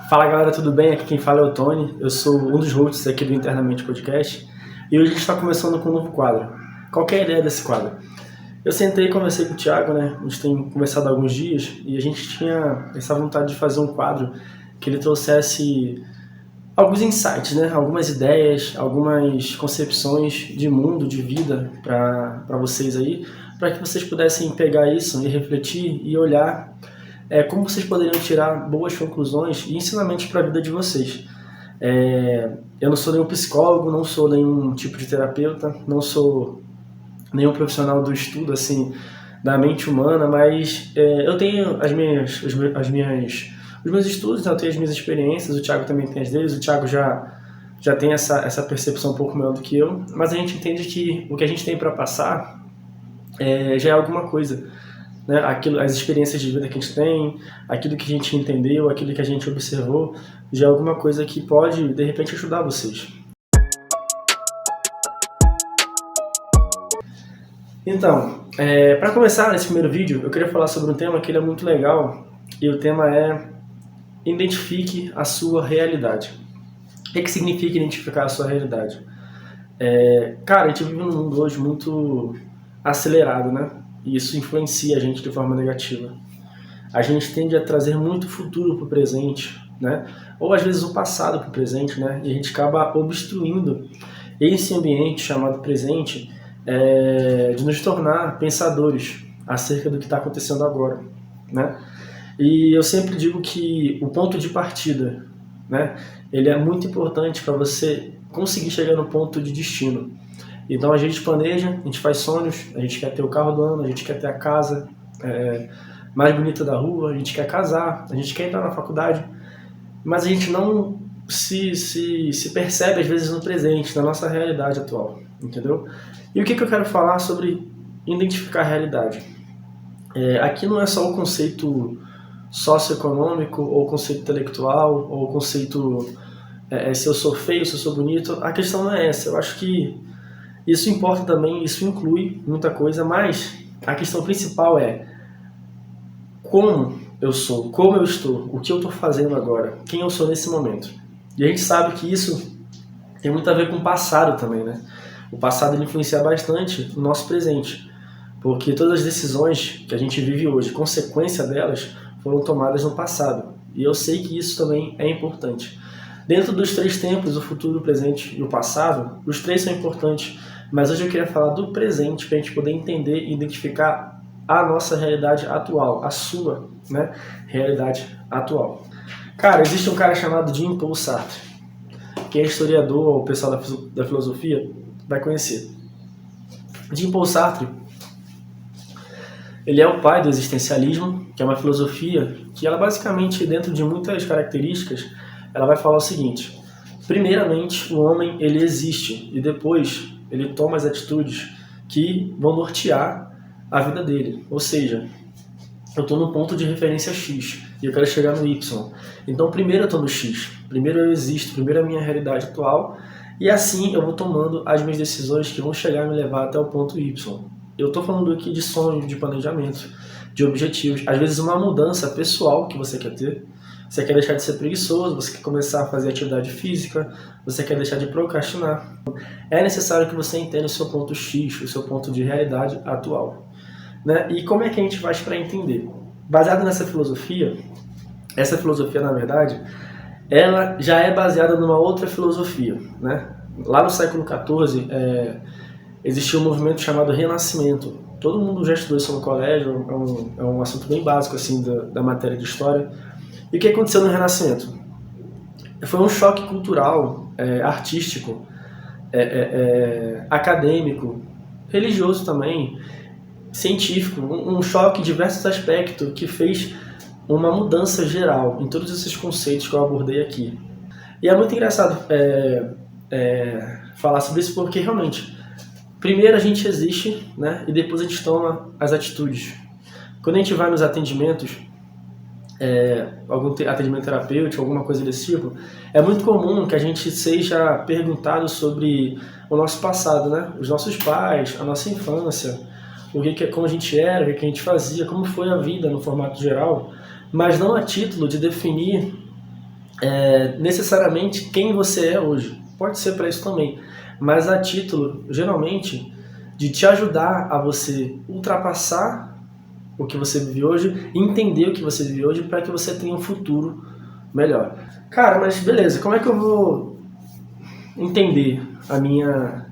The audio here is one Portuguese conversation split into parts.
Fala galera, tudo bem? Aqui quem fala é o Tony, eu sou um dos hosts aqui do Internamente Podcast e hoje a gente está começando com um novo quadro. Qual que é a ideia desse quadro? Eu sentei e conversei com o Thiago, né? A gente tem conversado há alguns dias e a gente tinha essa vontade de fazer um quadro que ele trouxesse alguns insights, né? Algumas ideias, algumas concepções de mundo, de vida para vocês aí, para que vocês pudessem pegar isso e refletir e olhar como vocês poderiam tirar boas conclusões e ensinamentos para a vida de vocês. Eu não sou nenhum psicólogo, não sou nenhum tipo de terapeuta, não sou nenhum profissional do estudo assim da mente humana, mas eu tenho os meus estudos, né? Eu tenho as minhas experiências, o Thiago também tem as deles, o Thiago já tem essa percepção um pouco maior do que eu, mas a gente entende que o que a gente tem para passar já é alguma coisa. Né, as experiências de vida que a gente tem, aquilo que a gente entendeu, aquilo que a gente observou, já é alguma coisa que pode, de repente, ajudar vocês. Então, para começar nesse primeiro vídeo, eu queria falar sobre um tema que ele é muito legal, e o tema é identifique a sua realidade. O que significa identificar a sua realidade? Cara, a gente vive num mundo hoje muito acelerado, né? E isso influencia a gente de forma negativa. A gente tende a trazer muito futuro para o presente, né? Ou às vezes o passado para o presente, né? E a gente acaba obstruindo esse ambiente chamado presente de nos tornar pensadores acerca do que está acontecendo agora, né? E eu sempre digo que o ponto de partida, né? Ele é muito importante para você conseguir chegar no ponto de destino. Então a gente planeja, a gente faz sonhos, a gente quer ter o carro do ano, a gente quer ter a casa mais bonita da rua, a gente quer casar, a gente quer entrar na faculdade, mas a gente não se percebe às vezes no presente, na nossa realidade atual, entendeu? E o que eu quero falar sobre identificar a realidade? Aqui não é só o conceito socioeconômico, ou o conceito intelectual, ou o conceito se eu sou feio, se eu sou bonito. A questão não é essa, eu acho que isso importa também, isso inclui muita coisa, mas a questão principal é como eu sou, como eu estou, o que eu estou fazendo agora, quem eu sou nesse momento. E a gente sabe que isso tem muito a ver com o passado também, né? O passado ele influencia bastante o nosso presente, porque todas as decisões que a gente vive hoje, consequência delas, foram tomadas no passado. E eu sei que isso também é importante. Dentro dos três tempos, o futuro, o presente e o passado, os três são importantes, mas hoje eu queria falar do presente para a gente poder entender e identificar a nossa realidade atual, a sua, né, realidade atual. Cara, existe um cara chamado Jean-Paul Sartre, que é historiador, o pessoal da filosofia vai conhecer. Jean-Paul Sartre, ele é o pai do existencialismo, que é uma filosofia que ela basicamente, dentro de muitas características, ela vai falar o seguinte: primeiramente, o homem ele existe e depois ele toma as atitudes que vão nortear a vida dele. Ou seja, eu estou no ponto de referência X e eu quero chegar no Y. Então, primeiro eu estou no X, primeiro eu existo, primeiro a minha realidade atual, e assim eu vou tomando as minhas decisões que vão chegar e me levar até o ponto Y. Eu estou falando aqui de sonho, de planejamento, de objetivos, às vezes uma mudança pessoal que você quer ter. Você quer deixar de ser preguiçoso, você quer começar a fazer atividade física, você quer deixar de procrastinar. É necessário que você entenda o seu ponto X, o seu ponto de realidade atual, né? E como é que a gente faz para entender? Baseado nessa filosofia, essa filosofia, na verdade, ela já é baseada numa outra filosofia, né? Lá no século XIV, existia um movimento chamado Renascimento. Todo mundo já estudou isso no colégio, é um assunto bem básico assim, da matéria de história. E o que aconteceu no Renascimento? Foi um choque cultural, artístico, acadêmico, religioso também, científico, um choque em diversos aspectos que fez uma mudança geral em todos esses conceitos que eu abordei aqui. E é muito engraçado falar sobre isso porque realmente, primeiro a gente existe, né, e depois a gente toma as atitudes. Quando a gente vai nos atendimentos, algum atendimento terapêutico, alguma coisa desse tipo, é muito comum que a gente seja perguntado sobre o nosso passado, né? Os nossos pais, a nossa infância, como a gente era, o que a gente fazia, como foi a vida no formato geral, mas não a título de definir necessariamente quem você é hoje. Pode ser para isso também, mas a título, geralmente, de te ajudar a você ultrapassar o que você vive hoje, entender o que você vive hoje, para que você tenha um futuro melhor. Cara, mas beleza, como é que eu vou entender a minha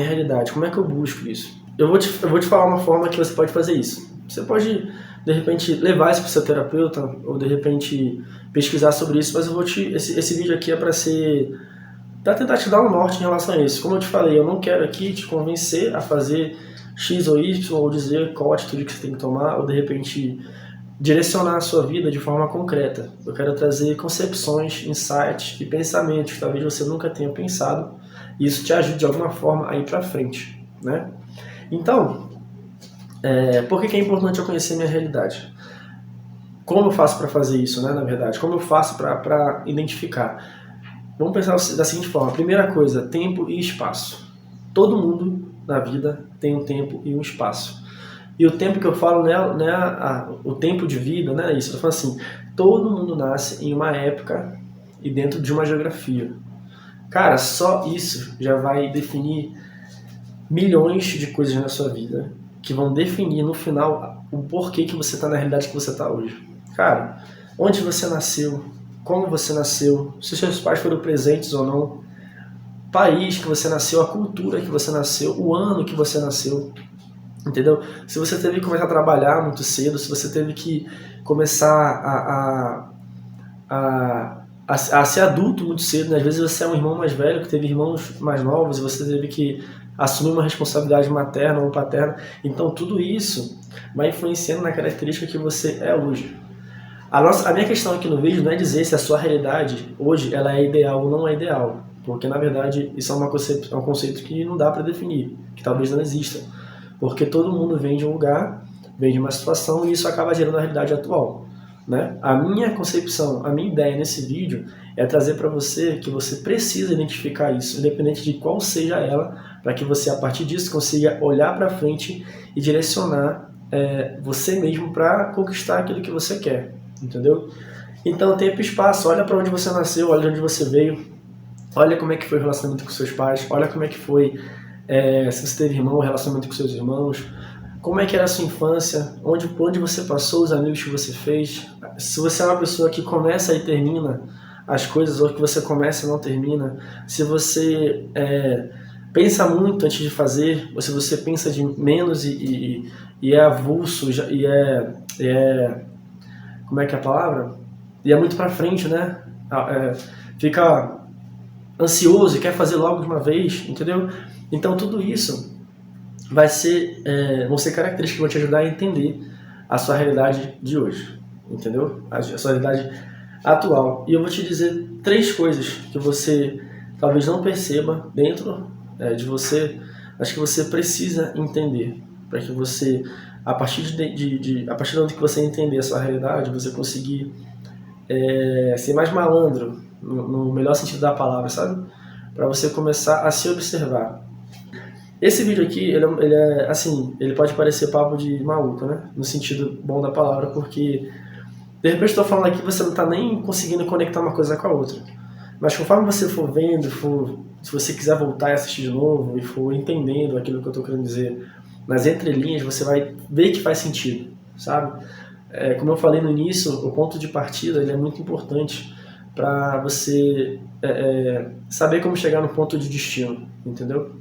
realidade? Como é que eu busco isso? Eu vou te falar uma forma que você pode fazer isso. Você pode, de repente, levar isso para o seu terapeuta, ou de repente pesquisar sobre isso, mas esse vídeo aqui é para tentar te dar um norte em relação a isso. Como eu te falei, eu não quero aqui te convencer a fazer X ou Y, ou dizer qual atitude que você tem que tomar, ou de repente direcionar a sua vida de forma concreta. Eu quero trazer concepções, insights e pensamentos que talvez você nunca tenha pensado, e isso te ajude de alguma forma a ir para frente, né? Então, por que é importante eu conhecer minha realidade? Como eu faço para fazer isso, né, na verdade? Como eu faço para identificar? Vamos pensar da seguinte forma. Primeira coisa, tempo e espaço. Todo mundo na vida tem um tempo e um espaço. E o tempo que eu falo não é o tempo de vida, não é isso. Eu falo assim, todo mundo nasce em uma época e dentro de uma geografia. Cara, só isso já vai definir milhões de coisas na sua vida, que vão definir no final o porquê que você está na realidade que você está hoje. Cara, onde você nasceu, como você nasceu, se seus pais foram presentes ou não, o país que você nasceu, a cultura que você nasceu, o ano que você nasceu, entendeu? Se você teve que começar a trabalhar muito cedo, se você teve que começar a ser adulto muito cedo, né? Às vezes você é um irmão mais velho que teve irmãos mais novos e você teve que assumir uma responsabilidade materna ou paterna. Então tudo isso vai influenciando na característica que você é hoje. A minha questão aqui no vídeo não é dizer se a sua realidade hoje ela é ideal ou não é ideal, porque na verdade isso é um conceito que não dá para definir, que talvez não exista, porque todo mundo vem de um lugar, vem de uma situação e isso acaba gerando a realidade atual, né? A minha concepção, a minha ideia nesse vídeo é trazer para você que você precisa identificar isso, independente de qual seja ela, para que você a partir disso consiga olhar para frente e direcionar você mesmo para conquistar aquilo que você quer. Entendeu? Então, tempo e espaço. Olha para onde você nasceu, olha de onde você veio, olha como é que foi o relacionamento com seus pais, olha como é que foi, se você teve irmão, o relacionamento com seus irmãos, como é que era a sua infância, por onde você passou, os amigos que você fez. Se você é uma pessoa que começa e termina as coisas, ou que você começa e não termina, se você pensa muito antes de fazer, ou se você pensa de menos e é avulso, como é que é a palavra? E é muito pra frente, né? Fica ansioso e quer fazer logo de uma vez, entendeu? Então tudo isso vão ser características que vão te ajudar a entender a sua realidade de hoje, entendeu? A sua realidade atual. E eu vou te dizer 3 coisas que você talvez não perceba dentro de você, mas que você precisa entender, para que você, a partir a partir do momento que você entender a sua realidade, você conseguir ser mais malandro, no melhor sentido da palavra, sabe? Para você começar a se observar. Esse vídeo aqui, ele é assim, ele pode parecer papo de maluco, né? No sentido bom da palavra, porque de repente estou falando aqui, você não está nem conseguindo conectar uma coisa com a outra. Mas conforme você for vendo, se você quiser voltar e assistir de novo e for entendendo aquilo que eu estou querendo dizer nas entrelinhas, você vai ver que faz sentido, sabe? Como eu falei no início, o ponto de partida ele é muito importante para você saber como chegar no ponto de destino, entendeu?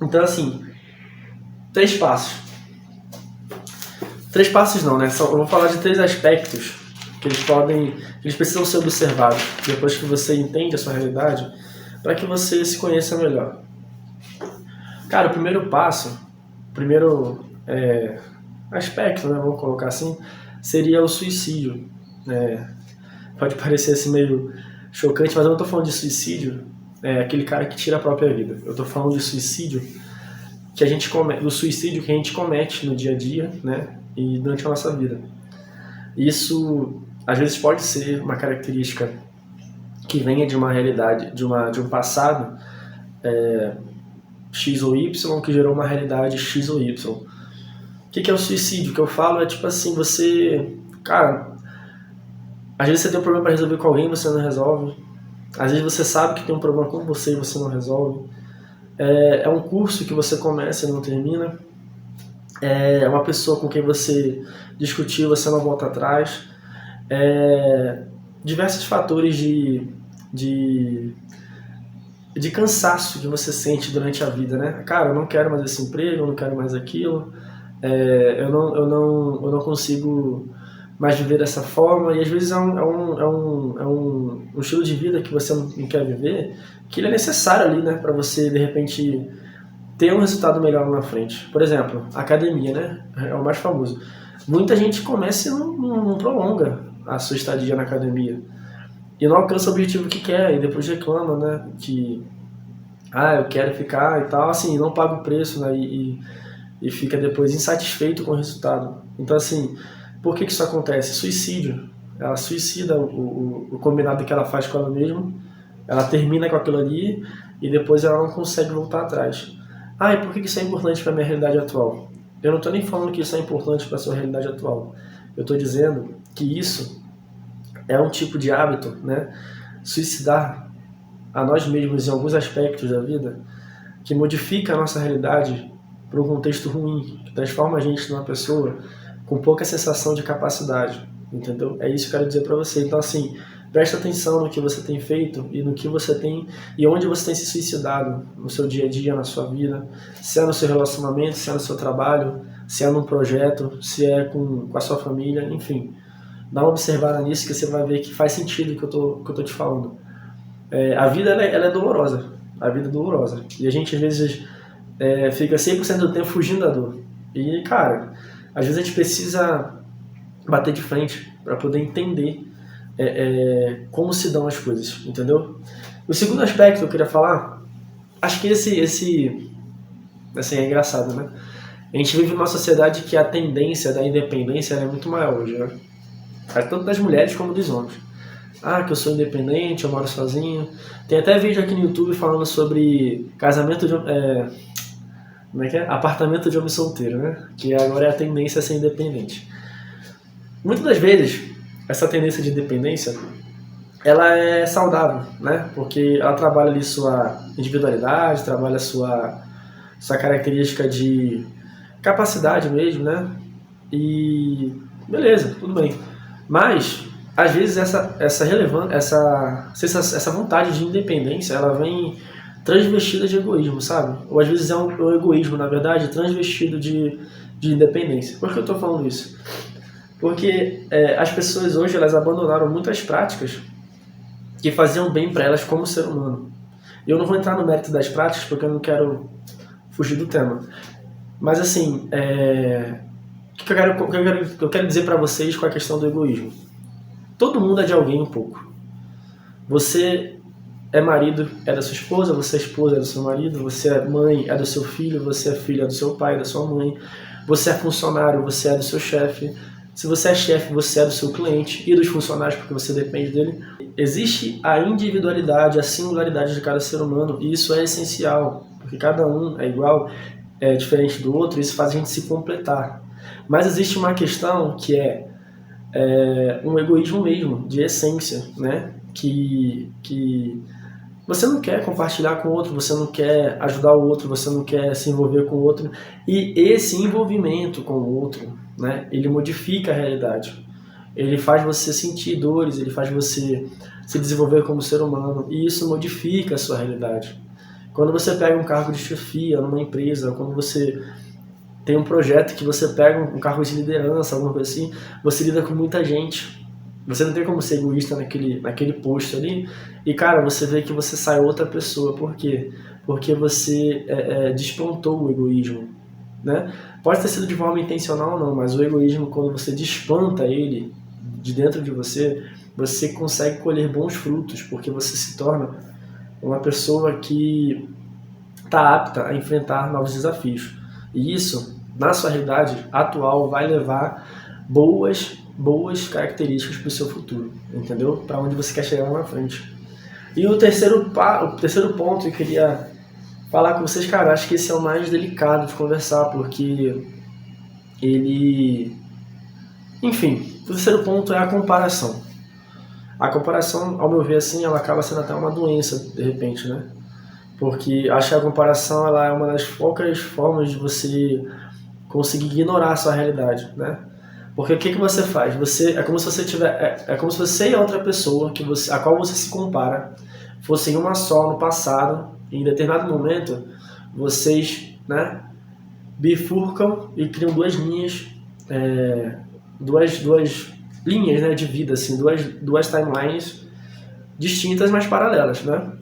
Então, assim, 3 passos. 3 passos não, né? Eu vou falar de 3 aspectos que eles precisam ser observados depois que você entende a sua realidade, para que você se conheça melhor. Cara, o primeiro passo, o primeiro aspecto, né, vamos colocar assim, seria o suicídio. Pode parecer assim meio chocante, mas eu não estou falando de suicídio, aquele cara que tira a própria vida. Eu estou falando de suicídio do suicídio que a gente comete no dia a dia, né, e durante a nossa vida. Isso às vezes pode ser uma característica que venha de uma realidade, de um passado X ou Y, que gerou uma realidade X ou Y. O que é o suicídio? O que eu falo é tipo assim, cara, Às vezes você tem um problema para resolver com alguém e você não resolve. Às vezes você sabe que tem um problema com você e você não resolve. É um curso que você começa e não termina. É uma pessoa com quem você discutiu, você não volta atrás. Diversos fatores de cansaço que você sente durante a vida, né? Cara, eu não quero mais esse emprego, eu não quero mais aquilo, eu não consigo mais viver dessa forma, e às vezes é um estilo de vida que você não quer viver, que ele é necessário ali, né? Pra você, de repente, ter um resultado melhor lá na frente. Por exemplo, academia, né? É o mais famoso. Muita gente começa e não prolonga a sua estadia na academia. E não alcança o objetivo que quer, e depois reclama, né? Que, eu quero ficar e tal, assim, não paga o preço, né? E fica depois insatisfeito com o resultado. Então, assim, por que isso acontece? Suicídio. Ela suicida o combinado que ela faz com ela mesma, ela termina com aquilo ali e depois ela não consegue voltar atrás. E por que isso é importante para a minha realidade atual? Eu não estou nem falando que isso é importante para a sua realidade atual. Eu estou dizendo que isso é um tipo de hábito, né? Suicidar a nós mesmos em alguns aspectos da vida, que modifica a nossa realidade para um contexto ruim, que transforma a gente numa pessoa com pouca sensação de capacidade, entendeu? É isso que eu quero dizer para você. Então, assim, presta atenção no que você tem feito e no que você tem e onde você tem se suicidado no seu dia a dia, na sua vida, se é no seu relacionamento, se é no seu trabalho, se é num projeto, se é com a sua família, enfim. Dá uma observada nisso que você vai ver que faz sentido o que eu tô te falando. A vida ela é dolorosa. A vida é dolorosa. E a gente às vezes fica 100% do tempo fugindo da dor. E, cara, às vezes a gente precisa bater de frente para poder entender como se dão as coisas, entendeu? O segundo aspecto que eu queria falar, acho que esse assim, é engraçado, né? A gente vive numa sociedade que a tendência da independência é muito maior hoje, né? Tanto das mulheres como dos homens. Que eu sou independente, eu moro sozinho. Tem até vídeo aqui no YouTube falando sobre casamento de... como é que é? Apartamento de homem solteiro, né? Que agora é a tendência a ser independente. Muitas das vezes, essa tendência de independência, ela é saudável, né? Porque ela trabalha ali sua individualidade, trabalha sua característica de capacidade mesmo, né? E beleza, tudo bem. Mas, às vezes, essa vontade de independência, ela vem transvestida de egoísmo, sabe? Ou às vezes é um egoísmo, na verdade, transvestido de independência. Por que eu estou falando isso? Porque as pessoas hoje, elas abandonaram muitas práticas que faziam bem para elas como ser humano. Eu não vou entrar no mérito das práticas, porque eu não quero fugir do tema. Mas, assim, o que eu quero dizer para vocês com a questão do egoísmo? Todo mundo é de alguém um pouco. Você é marido, é da sua esposa, você é esposa, é do seu marido, você é mãe, é do seu filho, você é filha do seu pai, da sua mãe, você é funcionário, você é do seu chefe, se você é chefe, você é do seu cliente e dos funcionários, porque você depende dele. Existe a individualidade, a singularidade de cada ser humano, e isso é essencial, porque cada um é igual, é diferente do outro, e isso faz a gente se completar. Mas existe uma questão que é um egoísmo mesmo, de essência, né? Que você não quer compartilhar com o outro, você não quer ajudar o outro, você não quer se envolver com o outro. E esse envolvimento com o outro, né, ele modifica a realidade. Ele faz você sentir dores, ele faz você se desenvolver como ser humano, e isso modifica a sua realidade. Quando você pega um cargo de chefia numa empresa, quando você tem um projeto que você pega um cargo de liderança, alguma coisa assim, você lida com muita gente. Você não tem como ser egoísta naquele posto ali. E, cara, você vê que você sai outra pessoa. Por quê? Porque você desplantou o egoísmo, né? Pode ter sido de forma intencional ou não, mas o egoísmo, quando você desplanta ele de dentro de você, você consegue colher bons frutos, porque você se torna uma pessoa que está apta a enfrentar novos desafios. E isso, na sua realidade atual, vai levar boas características para o seu futuro, entendeu? Para onde você quer chegar lá na frente. E o terceiro ponto que eu queria falar com vocês, cara, acho que esse é o mais delicado de conversar, porque ele... Enfim, o terceiro ponto é a comparação. A comparação, ao meu ver, assim, ela acaba sendo até uma doença, de repente, né? Porque acho que a comparação ela é uma das poucas formas de você conseguir ignorar a sua realidade, né? Porque o que você faz? É como se você é como se você e a outra pessoa a qual você se compara fossem uma só no passado, e em determinado momento vocês, né, bifurcam e criam duas linhas, duas linhas, né, de vida, assim, duas timelines distintas, mas paralelas, né?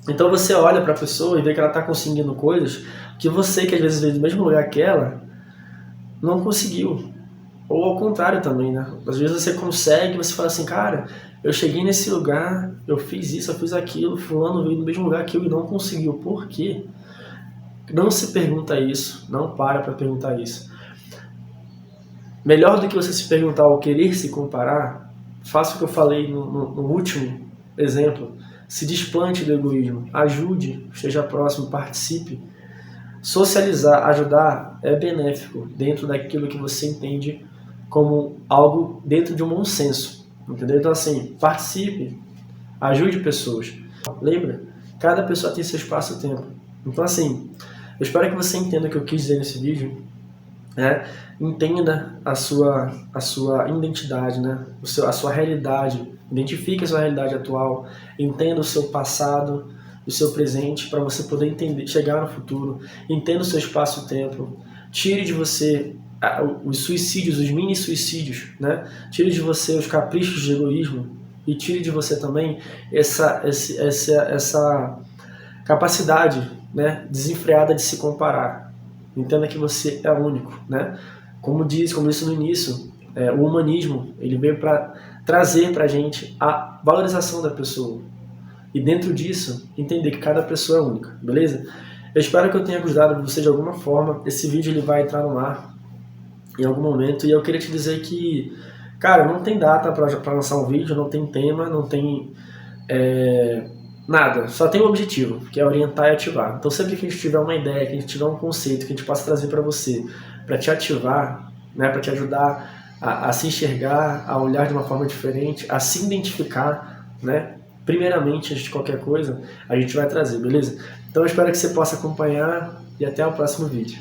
Então você olha para a pessoa e vê que ela está conseguindo coisas que você, que às vezes veio do mesmo lugar que ela, não conseguiu. Ou ao contrário também, né? Às vezes você consegue, você fala assim, cara, eu cheguei nesse lugar, eu fiz isso, eu fiz aquilo, fulano veio do mesmo lugar que eu e não conseguiu. Por quê? Não se pergunta isso, não para perguntar isso. Melhor do que você se perguntar ou querer se comparar, faça o que eu falei no último exemplo. Se desplante do egoísmo, ajude, esteja próximo, participe. Socializar, ajudar é benéfico dentro daquilo que você entende como algo dentro de um bom senso, entendeu? Então assim, participe, ajude pessoas. Lembra? Cada pessoa tem seu espaço e tempo. Então assim, eu espero que você entenda o que eu quis dizer nesse vídeo, né? Entenda a sua identidade, né? A sua realidade, identifique a sua realidade atual, entenda o seu passado, o seu presente, para você poder entender, chegar no futuro, entenda o seu espaço-tempo, tire de você os suicídios, os mini suicídios, né? Tire de você os caprichos de egoísmo e tire de você também essa capacidade, né, desenfreada de se comparar. Entenda que você é único, né? Como disse no início, o humanismo ele veio para trazer para a gente a valorização da pessoa. E dentro disso, entender que cada pessoa é única, beleza? Eu espero que eu tenha ajudado você de alguma forma. Esse vídeo ele vai entrar no ar em algum momento. E eu queria te dizer que, cara, não tem data para lançar um vídeo, não tem tema, não tem nada. Só tem um objetivo, que é orientar e ativar. Então sempre que a gente tiver uma ideia, que a gente tiver um conceito, que a gente possa trazer para você, para te ativar, né, para te ajudar a se enxergar, a olhar de uma forma diferente, a se identificar, né? Primeiramente, antes de qualquer coisa, a gente vai trazer, beleza? Então eu espero que você possa acompanhar e até o próximo vídeo.